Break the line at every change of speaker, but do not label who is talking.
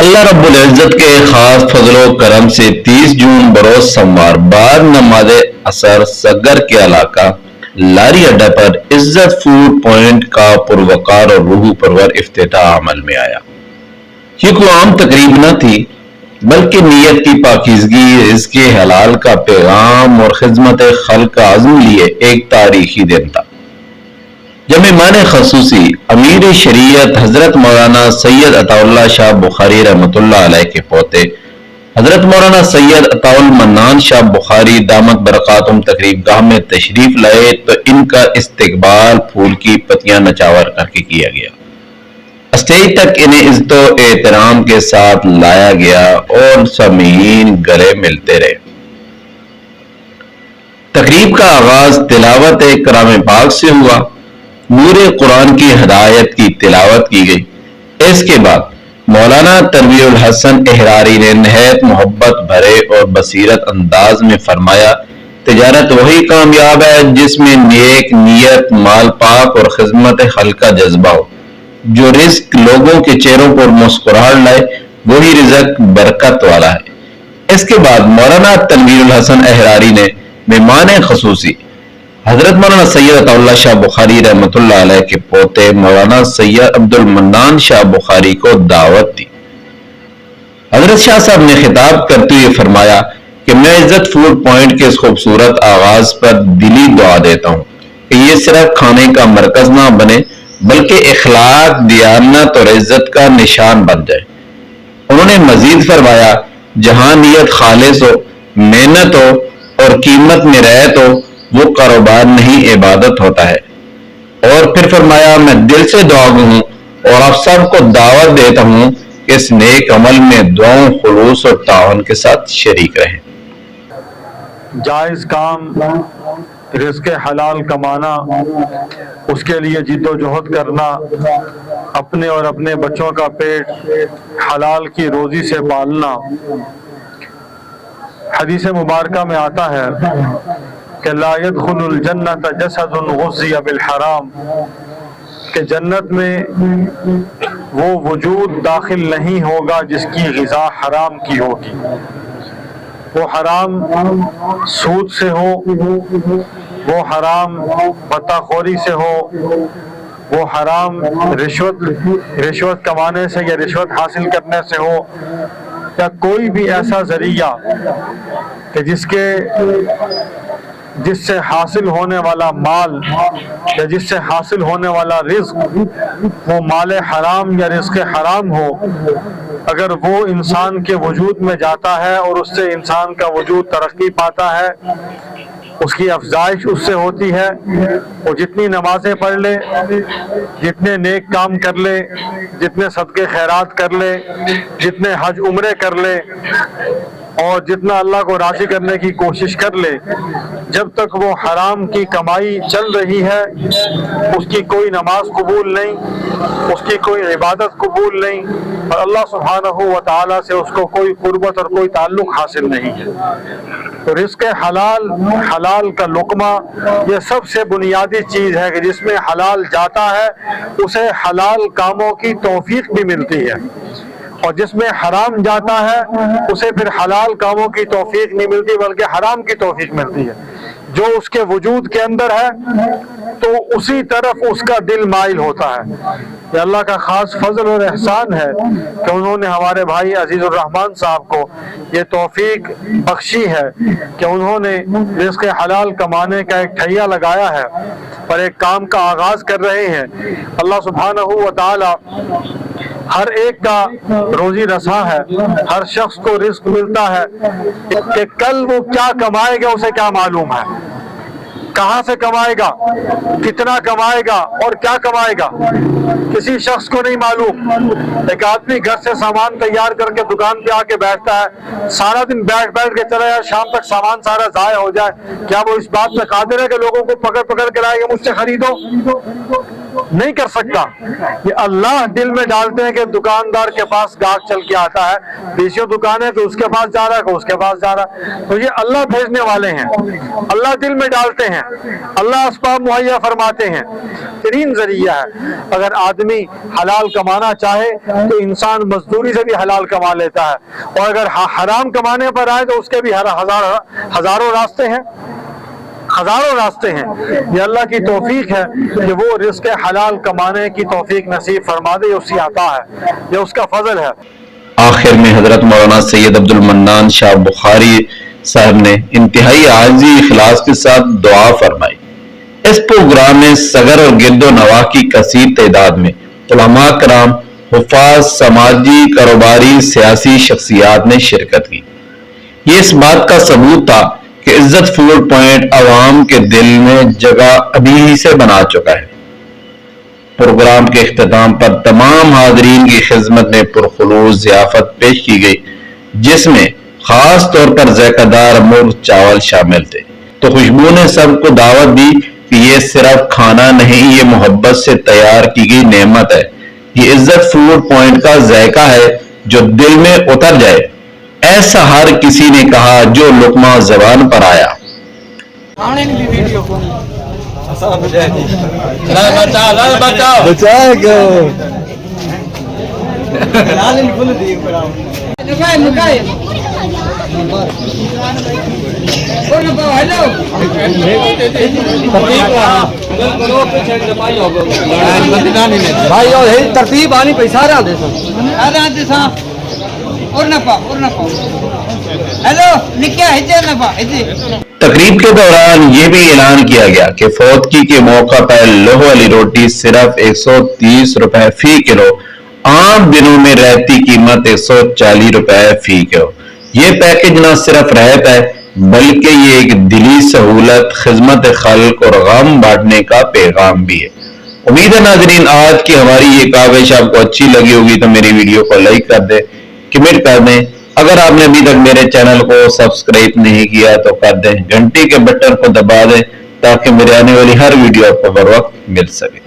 اللہ رب العزت کے خاص فضل و کرم سے 30 جون بروز سوموار بعد نماز عصر سگر کے علاقہ لاری اڈا پر عزت فوڈ پوائنٹ کا پروقار اور روح پرور افتتاح عمل میں آیا۔ یہ کوئی عام تقریب نہ تھی بلکہ نیت کی پاکیزگی، رزق حلال کا پیغام اور خدمت خلق کا عزم لیے ایک تاریخی دن تھا جب مہمان خصوصی امیر شریعت حضرت مولانا سید عطا اللہ شاہ بخاری رحمۃ اللہ علیہ کے پوتے حضرت مولانا سید عطا المنان شاہ بخاری دامت برکاتہم تقریب گاہ میں تشریف لائے تو ان کا استقبال پھول کی پتیاں نچاور کر کے کیا گیا۔ اسٹیج تک انہیں عزت و احترام کے ساتھ لایا گیا اور سامعین گلے ملتے رہے۔ تقریب کا آغاز تلاوت کلام پاک سے ہوا۔ نور قرآن کی ہدایت کی تلاوت کی گئی۔ اس کے بعد مولانا تنویر الحسن احراری نے نہایت محبت بھرے اور بصیرت انداز میں فرمایا، تجارت وہی کامیاب ہے جس میں نیک نیت، مال پاک اور خدمت خلق کا جذبہ ہو۔ جو رزق لوگوں کے چہروں پر مسکراہٹ لائے وہی رزق برکت والا ہے۔ اس کے بعد مولانا تنویر الحسن احراری نے مہمان خصوصی حضرت مولانا سید عطا اللہ شاہ بخاری رحمۃ اللہ علیہ کے پوتے مولانا سید عبد المنان شاہ بخاری کو دعوت دی۔ حضرت شاہ صاحب نے خطاب کرتے ہوئے فرمایا کہ میں عزت فوڈ پوائنٹ کے اس خوبصورت آغاز پر دلی دعا دیتا ہوں کہ یہ صرف کھانے کا مرکز نہ بنے بلکہ اخلاق، دیانت اور عزت کا نشان بن جائے۔ انہوں نے مزید فرمایا، جہاں نیت خالص ہو، محنت ہو اور قیمت میں رعایت ہو وہ کاروبار نہیں عبادت ہوتا ہے۔ اور پھر فرمایا، میں دل سے دعا گو ہوں اور آپ سب کو دعوت دیتا ہوں کہ اس نیک عمل میں دعاؤں، خلوص اور تعاون کے ساتھ شریک رہیں۔
جائز کام، رزق حلال کمانا، اس کے لیے جد و جہد کرنا، اپنے اور اپنے بچوں کا پیٹ حلال کی روزی سے پالنا۔ حدیث مبارکہ میں آتا ہے کہ لا يدخل الجنت جسد غذی بالحرام، کہ جنت میں وہ وجود داخل نہیں ہوگا جس کی غذا حرام کی ہوگی۔ وہ حرام سود سے ہو، وہ حرام بطہ خوری سے ہو، وہ حرام رشوت کمانے سے یا رشوت حاصل کرنے سے ہو، یا کوئی بھی ایسا ذریعہ کہ جس سے حاصل ہونے والا مال یا جس سے حاصل ہونے والا رزق وہ مال حرام یا رزق حرام ہو، اگر وہ انسان کے وجود میں جاتا ہے اور اس سے انسان کا وجود ترقی پاتا ہے، اس کی افزائش اس سے ہوتی ہے، وہ جتنی نمازیں پڑھ لے، جتنے نیک کام کر لے، جتنے صدقے خیرات کر لے، جتنے حج عمرے کر لے اور جتنا اللہ کو راضی کرنے کی کوشش کر لے، جب تک وہ حرام کی کمائی چل رہی ہے اس کی کوئی نماز قبول نہیں، اس کی کوئی عبادت قبول نہیں، اور اللہ سبحانہ و تعالیٰ سے اس کو کوئی قربت اور کوئی تعلق حاصل نہیں ہے۔ تو رزق حلال کا لقمہ یہ سب سے بنیادی چیز ہے کہ جس میں حلال جاتا ہے اسے حلال کاموں کی توفیق بھی ملتی ہے، اور جس میں حرام جاتا ہے اسے پھر حلال کاموں کی توفیق نہیں ملتی بلکہ حرام کی توفیق ملتی ہے۔ جو اس کے وجود کے اندر ہے تو اسی طرف اس کا دل مائل ہوتا ہے۔ یہ اللہ کا خاص فضل اور احسان ہے کہ انہوں نے ہمارے بھائی عزیز الرحمان صاحب کو یہ توفیق بخشی ہے کہ انہوں نے رزق حلال کمانے کا ایک ٹھیہ لگایا ہے اور ایک کام کا آغاز کر رہے ہیں۔ اللہ سبحانہ و تعالی ہر ایک کا روزی رساں ہے، ہر شخص کو رزق ملتا ہے کہ کل وہ کیا کمائے گا اسے کیا معلوم ہے، کہاں سے کمائے گا، کتنا کمائے گا اور کیا کمائے گا، کسی شخص کو نہیں معلوم۔ ایک آدمی گھر سے سامان تیار کر کے دکان پہ آ کے بیٹھتا ہے، سارا دن بیٹھ کے چلا جائے، شام تک سامان سارا ضائع ہو جائے، کیا وہ اس بات پہ قادر ہے کہ لوگوں کو پکڑ کے لائے گا مجھ سے خریدو؟ نہیں کر سکتا۔ یہ اللہ دل میں ڈالتے ہیں کہ دکاندار کے پاس گاہک چل کے آتا ہے، بیسیوں دکان ہے کہ اس کے پاس جا رہا ہے کہ اس کے پاس جا رہا ہے، تو یہ اللہ بھیجنے والے ہیں، اللہ دل میں ڈالتے ہیں، اللہ اسباب مہیا فرماتے ہیں۔ بہترین ذریعہ ہے۔ اگر آدمی حلال کمانا چاہے تو انسان مزدوری سے بھی حلال کما لیتا ہے، اور اگر حرام کمانے پر آئے تو اس کے بھی ہزاروں راستے ہیں، ہزاروں راستے ہیں۔ یہ اللہ کی توفیق ہے کہ وہ رزق حلال کمانے کی توفیق نصیب فرما دے، یہ اس کی عطا ہے، یہ اس کا فضل ہے۔
آخر میں حضرت مولانا سید عبد المنان شاہ بخاری صاحب نے انتہائی عاجزی اخلاص کے ساتھ دعا فرمائی۔ اس پروگرام میں صغر اور گرد و نواح کی کثیر تعداد میں علماء کرام، حفاظ، سماجی، کاروباری، سیاسی شخصیات نے شرکت کی۔ یہ اس بات کا ثبوت تھا کہ عزت فوڈ پوائنٹ عوام کے دل میں جگہ ابھی ہی سے بنا چکا ہے۔ پروگرام کے اختتام پر تمام حاضرین کی خدمت میں پرخلوص ضیافت پیش کی گئی، جس میں خاص طور پر ذائقہ دار مرغ چاول شامل تھے۔ تو خوشبو نے سب کو دعوت دی کہ یہ صرف کھانا نہیں، یہ محبت سے تیار کی گئی نعمت ہے۔ یہ عزت فوڈ پوائنٹ کا ذائقہ ہے جو دل میں اتر جائے، ایسا ہر کسی نے کہا جو لقمہ زبان پر آیا۔
ترتیب آنی پی سارا
تقریب کے دوران یہ بھی اعلان کیا گیا کہ فوتگی کے موقع پر لوہ والی روٹی صرف 130 روپے فی کلو، عام دنوں میں رہتی قیمت 140 روپے فی کلو۔ یہ پیکج نہ صرف رعایت ہے بلکہ یہ ایک دلی سہولت، خدمت خلق اور غم بانٹنے کا پیغام بھی ہے۔ امید ہے ناظرین آج کی ہماری یہ کاوش آپ کو اچھی لگی ہوگی تو میری ویڈیو کو لائک کر دیں، کمنٹ کر دیں۔ اگر آپ نے ابھی تک میرے چینل کو سبسکرائب نہیں کیا تو کر دیں، گھنٹی کے بٹن کو دبا دیں تاکہ میرے آنے والی ہر ویڈیو آپ کو بر وقت مل سکے۔